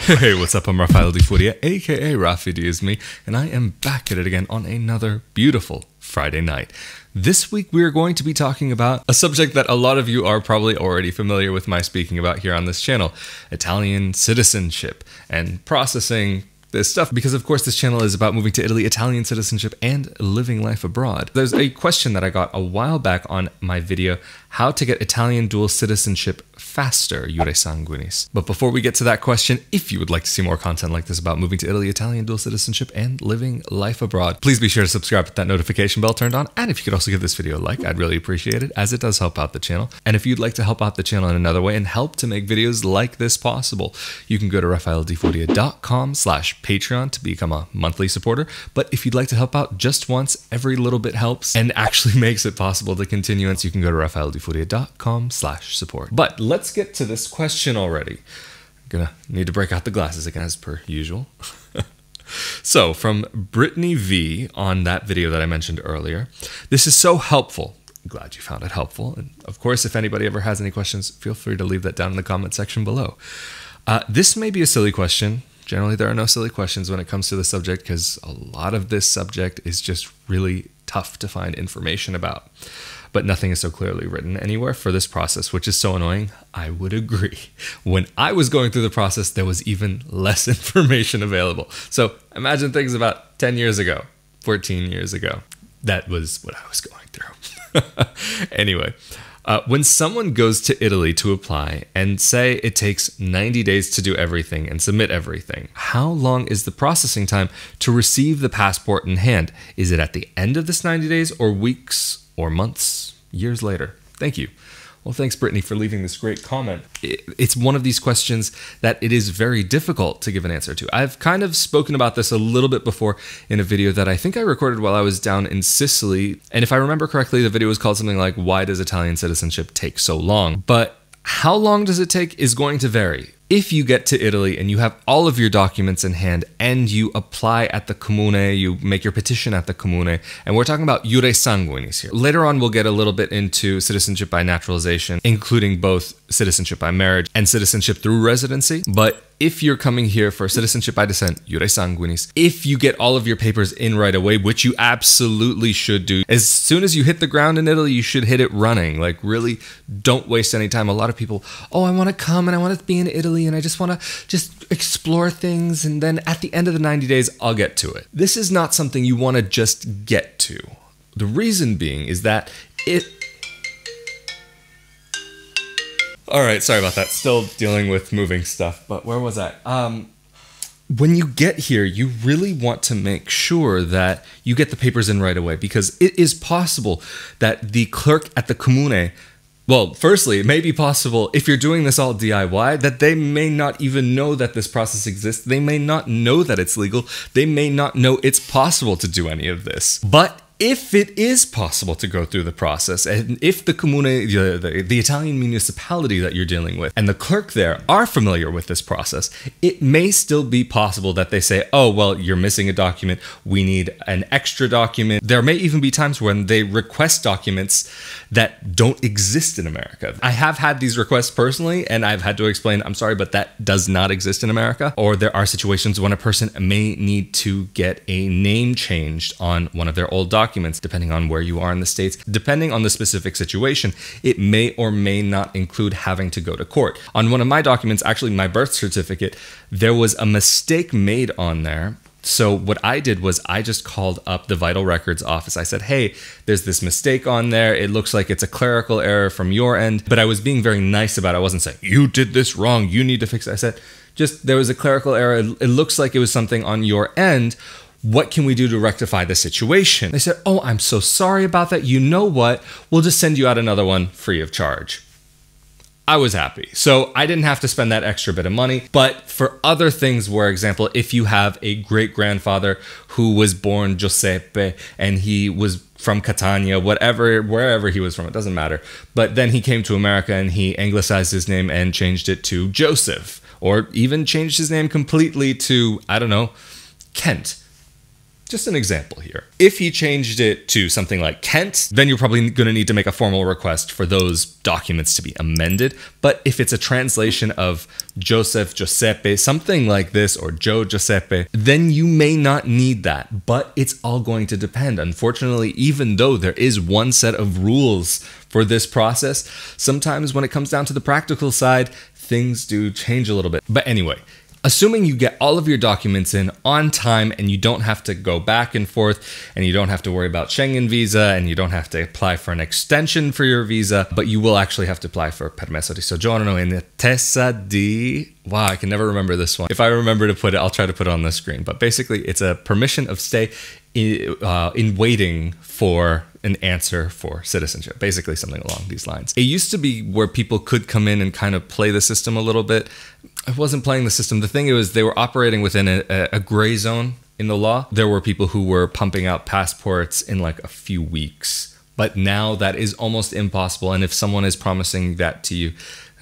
Hey, what's up? I'm Rafael aka Rafi D is me, and I am back at it again on another beautiful Friday night. This week we are going to be talking about a subject that a lot of you are probably already familiar with my speaking about here on this channel, Italian citizenship and processing this stuff, because of course this channel is about moving to Italy, Italian citizenship, and living life abroad. There's a question that I got a while back on my video, how to get Italian dual citizenship faster, jure sanguinis. But before we get to that question, if you would like to see more content like this about moving to Italy, Italian dual citizenship, and living life abroad, please be sure to subscribe with that notification bell turned on. And if you could also give this video a like, I'd really appreciate it, as it does help out the channel. And if you'd like to help out the channel in another way and help to make videos like this possible, you can go to rafaeldefodia.com/Patreon to become a monthly supporter. But if you'd like to help out just once, every little bit helps and actually makes it possible to continue. And so you can go to rafaeldefodia.com/support. But let's get to this question already. I'm gonna need to break out the glasses again as per usual. So from Brittany V on that video that I mentioned earlier, this is so helpful. Glad you found it helpful. And of course, if anybody ever has any questions, feel free to leave that down in the comment section below. This may be a silly question. Generally, there are no silly questions when it comes to the subject because a lot of this subject is just really tough to find information about. But nothing is so clearly written anywhere for this process, which is so annoying. I would agree. When I was going through the process, there was even less information available. So imagine things about 10 years ago, 14 years ago. That was what I was going through. Anyway, when someone goes to Italy to apply and say it takes 90 days to do everything and submit everything, how long is the processing time to receive the passport in hand? Is it at the end of this 90 days or weeks or months, years later? Thank you. Well, thanks, Brittany, for leaving this great comment. It's one of these questions that it is very difficult to give an answer to. I've kind of spoken about this a little bit before in a video that I think I recorded while I was down in Sicily. And if I remember correctly, the video was called something like, "Why does Italian citizenship take so long?" But how long does it take is going to vary. If you get to Italy and you have all of your documents in hand and you apply at the comune, you make your petition at the comune, and we're talking about jure sanguinis here. Later on, we'll get a little bit into citizenship by naturalization, including both citizenship by marriage and citizenship through residency. But if you're coming here for citizenship by descent, jure sanguinis, if you get all of your papers in right away, which you absolutely should do, as soon as you hit the ground in Italy, you should hit it running. Like, really don't waste any time. A lot of people, oh, I want to come and I want to be in Italy and I just want to explore things, and then at the end of the 90 days, I'll get to it. This is not something you want to just get to. The reason being is that all right, sorry about that. Still dealing with moving stuff, but where was I? When you get here, you really want to make sure that you get the papers in right away, because it is possible that the clerk at the comune, well, firstly, it may be possible if you're doing this all DIY that they may not even know that this process exists. They may not know that it's legal. They may not know it's possible to do any of this. But if it is possible to go through the process, and if the comune, the Italian municipality that you're dealing with, and the clerk there are familiar with this process, it may still be possible that they say, oh, well, you're missing a document. We need an extra document. There may even be times when they request documents that don't exist in America. I have had these requests personally, and I've had to explain, I'm sorry, but that does not exist in America. Or there are situations when a person may need to get a name changed on one of their old documents, depending on where you are in the States. Depending on the specific situation, it may or may not include having to go to court. On one of my documents, actually my birth certificate, there was a mistake made on there. So what I did was I just called up the Vital Records office. I said, hey, there's this mistake on there. It looks like it's a clerical error from your end. But I was being very nice about it. I wasn't saying, you did this wrong, you need to fix it. I said, just there was a clerical error. It looks like it was something on your end. What can we do to rectify the situation? They said, oh, I'm so sorry about that. You know what? We'll just send you out another one free of charge. I was happy. So I didn't have to spend that extra bit of money. But for other things, for example, if you have a great-grandfather who was born Giuseppe and he was from Catania, wherever he was from, it doesn't matter. But then he came to America and he anglicized his name and changed it to Joseph, or even changed his name completely to, I don't know, Kent. Just an example here. If he changed it to something like Kent, then you're probably going to need to make a formal request for those documents to be amended. But if it's a translation of Joseph, Giuseppe, something like this, or Joe, Giuseppe, then you may not need that. But it's all going to depend. Unfortunately, even though there is one set of rules for this process, sometimes when it comes down to the practical side, things do change a little bit. But anyway, assuming you get all of your documents in on time and you don't have to go back and forth and you don't have to worry about Schengen visa and you don't have to apply for an extension for your visa, but you will actually have to apply for permesso di soggiorno in attesa di... Wow, I can never remember this one. If I remember to put it, I'll try to put it on the screen. But basically, it's a permission of stay in waiting for an answer for citizenship, basically something along these lines. It used to be where people could come in and kind of play the system a little bit. I wasn't playing the system. The thing is, they were operating within a gray zone in the law. There were people who were pumping out passports in like a few weeks, but now that is almost impossible. And if someone is promising that to you,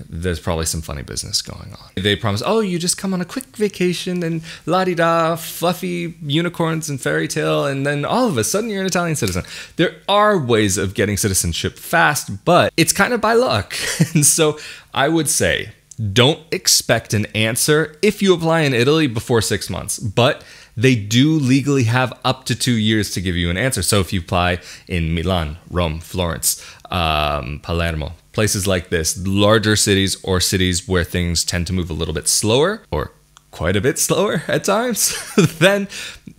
there's probably some funny business going on. They promise, oh, you just come on a quick vacation and la-di-da, fluffy unicorns and fairy tale, and then all of a sudden you're an Italian citizen. There are ways of getting citizenship fast, but it's kind of by luck. And so I would say, don't expect an answer if you apply in Italy before 6 months, but they do legally have up to 2 years to give you an answer. So if you apply in Milan, Rome, Florence, Palermo, places like this, larger cities or cities where things tend to move a little bit slower or quite a bit slower at times, then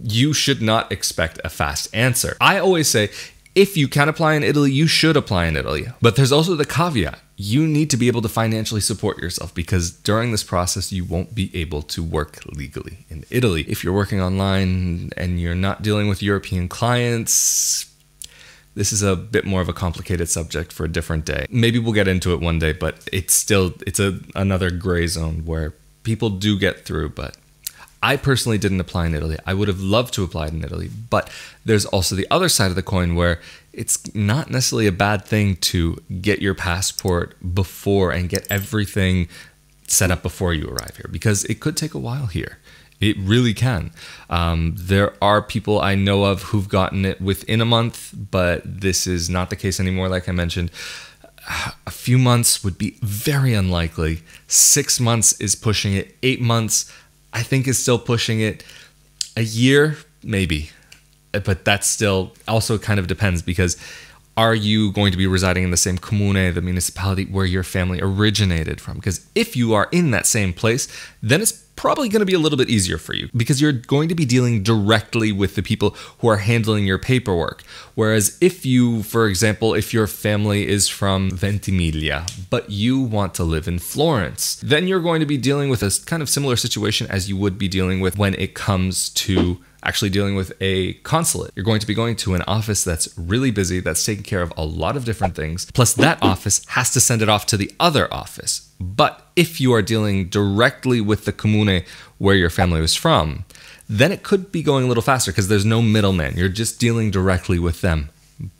you should not expect a fast answer. I always say, if you can apply in Italy, you should apply in Italy. But there's also the caveat. You need to be able to financially support yourself, because during this process, you won't be able to work legally in Italy. If you're working online and you're not dealing with European clients, this is a bit more of a complicated subject for a different day. Maybe we'll get into it one day, but it's another gray zone where people do get through, but I personally didn't apply in Italy. I would have loved to apply in Italy, but there's also the other side of the coin where it's not necessarily a bad thing to get your passport before and get everything set up before you arrive here, because it could take a while here. It really can. There are people I know of who've gotten it within a month, but this is not the case anymore, like I mentioned. A few months would be very unlikely. 6 months is pushing it. 8 months, I think, is still pushing it. A year, maybe. But that still also kind of depends, because are you going to be residing in the same comune, the municipality where your family originated from? Because if you are in that same place, then it's probably going to be a little bit easier for you, because you're going to be dealing directly with the people who are handling your paperwork. Whereas if you, for example, if your family is from Ventimiglia, but you want to live in Florence, then you're going to be dealing with a kind of similar situation as you would be dealing with when it comes to actually dealing with a consulate. You're going to be going to an office that's really busy, that's taking care of a lot of different things, plus that office has to send it off to the other office. But if you are dealing directly with the comune where your family was from, then it could be going a little faster, because there's no middleman. You're just dealing directly with them.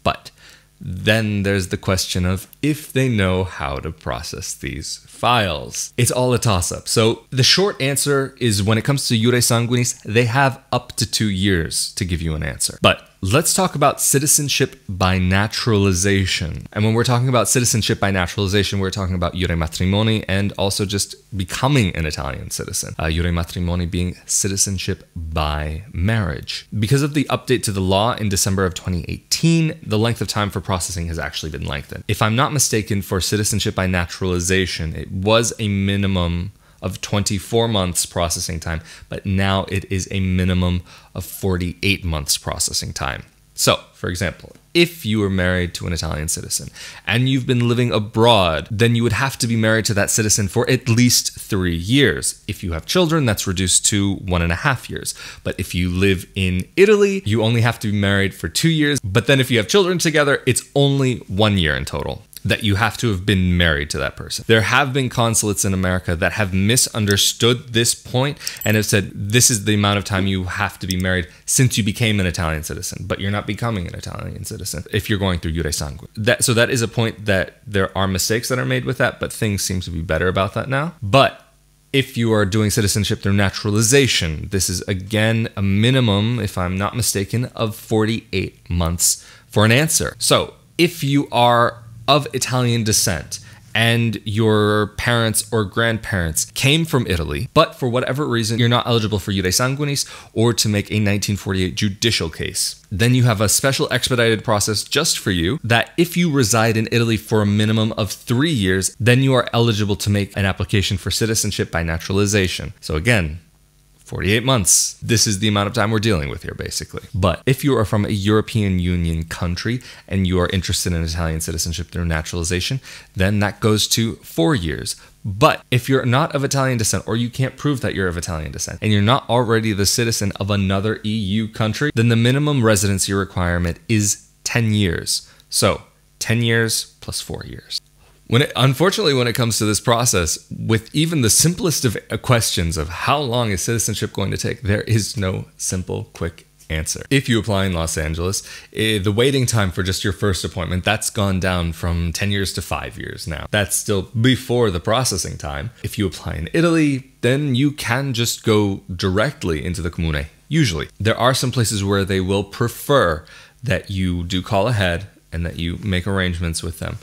But then there's the question of if they know how to process these files. It's all a toss-up. So the short answer is, when it comes to jure sanguinis, they have up to 2 years to give you an answer. But let's talk about citizenship by naturalization. And when we're talking about citizenship by naturalization, we're talking about jure matrimoni and also just becoming an Italian citizen. Jure matrimoni being citizenship by marriage. Because of the update to the law in December of 2018, the length of time for processing has actually been lengthened. If I'm not mistaken, for citizenship by naturalization, it was a minimum of 24 months processing time, but now it is a minimum of 48 months processing time. So, for example, if you were married to an Italian citizen and you've been living abroad, then you would have to be married to that citizen for at least 3 years. If you have children, that's reduced to 1.5 years. But if you live in Italy, you only have to be married for 2 years. But then if you have children together, it's only 1 year in total that you have to have been married to that person. There have been consulates in America that have misunderstood this point and have said, this is the amount of time you have to be married since you became an Italian citizen, but you're not becoming an Italian citizen if you're going through jure sanguinis. So that is a point that there are mistakes that are made with that, but things seem to be better about that now. But If you are doing citizenship through naturalization, this is again a minimum, if I'm not mistaken, of 48 months for an answer. So if you are of Italian descent and your parents or grandparents came from Italy, but for whatever reason you're not eligible for jure sanguinis or to make a 1948 judicial case, then you have a special expedited process just for you that if you reside in Italy for a minimum of 3 years, then you are eligible to make an application for citizenship by naturalization. So again, 48 months. This is the amount of time we're dealing with here, basically. But if you are from a European Union country and you are interested in Italian citizenship through naturalization, then that goes to 4 years. But if you're not of Italian descent, or you can't prove that you're of Italian descent, and you're not already the citizen of another EU country, then the minimum residency requirement is 10 years. So 10 years plus 4 years. Unfortunately, when it comes to this process, with even the simplest of questions of how long is citizenship going to take, there is no simple, quick answer. If you apply in Los Angeles, the waiting time for just your first appointment, that's gone down from 10 years to 5 years now. That's still before the processing time. If you apply in Italy, then you can just go directly into the comune, usually. There are some places where they will prefer that you do call ahead and that you make arrangements with them.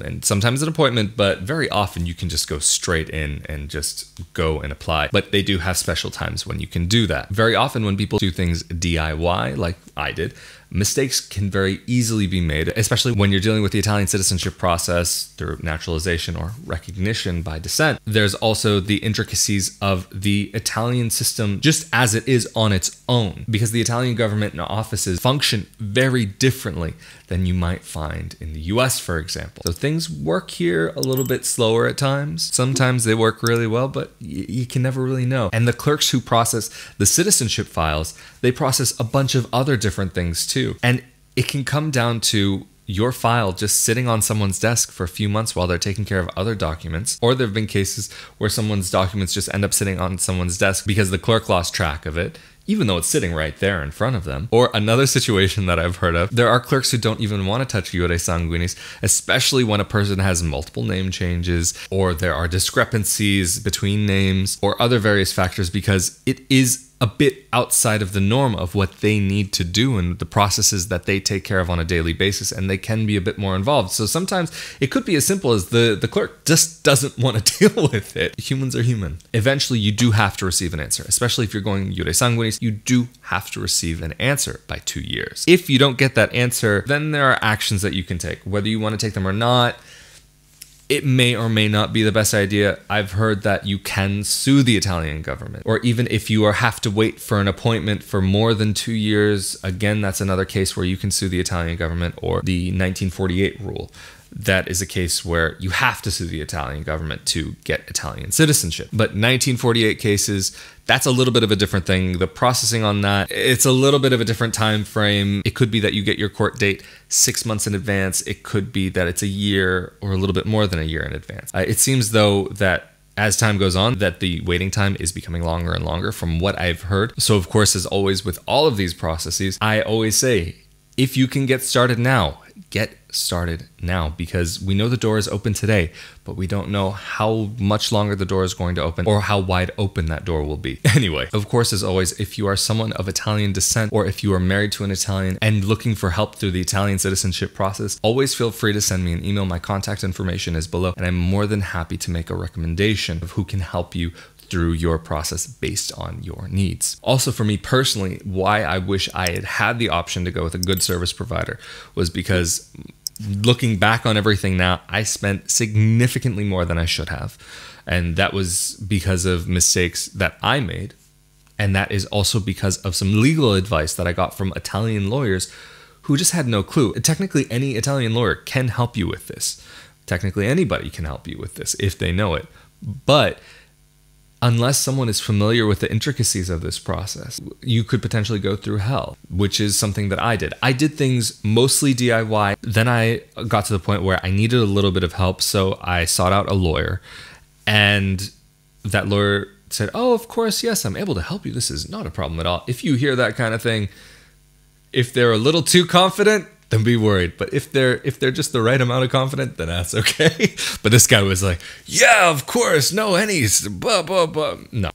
And sometimes an appointment, but very often you can just go straight in and just go and apply. But they do have special times when you can do that. Very often when people do things DIY, like I did, mistakes can very easily be made, especially when you're dealing with the Italian citizenship process through naturalization or recognition by descent. There's also the intricacies of the Italian system just as it is on its own, because the Italian government and offices function very differently than you might find in the US, for example. So things work here a little bit slower at times. Sometimes they work really well, but you can never really know. And the clerks who process the citizenship files, they process a bunch of other different things too. And it can come down to your file just sitting on someone's desk for a few months while they're taking care of other documents. Or there have been cases where someone's documents just end up sitting on someone's desk because the clerk lost track of it, even though it's sitting right there in front of them. Or another situation that I've heard of, there are clerks who don't even want to touch jure sanguinis, especially when a person has multiple name changes, or there are discrepancies between names, or other various factors, because it is a bit outside of the norm of what they need to do and the processes that they take care of on a daily basis, and they can be a bit more involved. So sometimes it could be as simple as the clerk just doesn't want to deal with it. Humans are human. Eventually, you do have to receive an answer, especially if you're going jure sanguinis. You do have to receive an answer by 2 years. If you don't get that answer, then there are actions that you can take. Whether you want to take them or not, it may or may not be the best idea. I've heard that you can sue the Italian government, or even if you have to wait for an appointment for more than 2 years, again, that's another case where you can sue the Italian government, or the 1948 rule. That is a case where you have to sue the Italian government to get Italian citizenship. But 1948 cases, that's a little bit of a different thing. The processing on that, it's a little bit of a different time frame. It could be that you get your court date 6 months in advance. It could be that it's a year or a little bit more than a year in advance. It seems though that as time goes on, that the waiting time is becoming longer and longer from what I've heard. So of course, as always with all of these processes, I always say, if you can get started now, get started now, because we know the door is open today, but we don't know how much longer the door is going to open or how wide open that door will be. Anyway, of course, as always, if you are someone of Italian descent, or if you are married to an Italian and looking for help through the Italian citizenship process, always feel free to send me an email. My contact information is below, and I'm more than happy to make a recommendation of who can help you through your process based on your needs. Also, for me personally, why I wish I had had the option to go with a good service provider was because, looking back on everything now, I spent significantly more than I should have. And that was because of mistakes that I made. And that is also because of some legal advice that I got from Italian lawyers who just had no clue. Technically, any Italian lawyer can help you with this. Technically, anybody can help you with this if they know it. But unless someone is familiar with the intricacies of this process, you could potentially go through hell, which is something that I did. I did things mostly DIY. Then I got to the point where I needed a little bit of help, so I sought out a lawyer. And that lawyer said, "Oh, of course, yes, I'm able to help you. This is not a problem at all." If you hear that kind of thing, if they're a little too confident, then be worried. But if they're just the right amount of confident, then that's okay. But this guy was like, yeah, of course, no hennies, blah, blah, blah. No.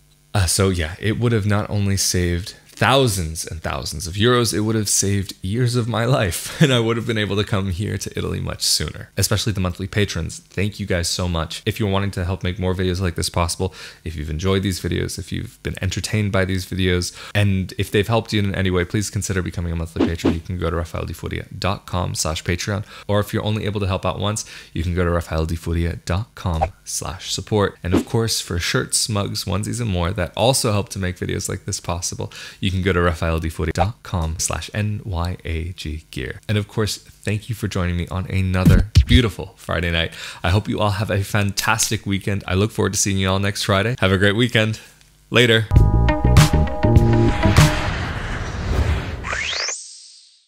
So yeah, it would have not only saved thousands and thousands of euros, it would have saved years of my life, and I would have been able to come here to Italy much sooner. Especially the monthly patrons. Thank you guys so much. If you're wanting to help make more videos like this possible, if you've enjoyed these videos, if you've been entertained by these videos, and if they've helped you in any way, please consider becoming a monthly patron. You can go to rafaeldifuria.com/Patreon, or if you're only able to help out once, you can go to rafaeldifuria.com/support. And of course, for shirts, mugs, onesies, and more that also help to make videos like this possible, you can go to rafaeldifuria.com/NYAG gear. And of course, thank you for joining me on another beautiful Friday night. I hope you all have a fantastic weekend. I look forward to seeing you all next Friday. Have a great weekend. Later.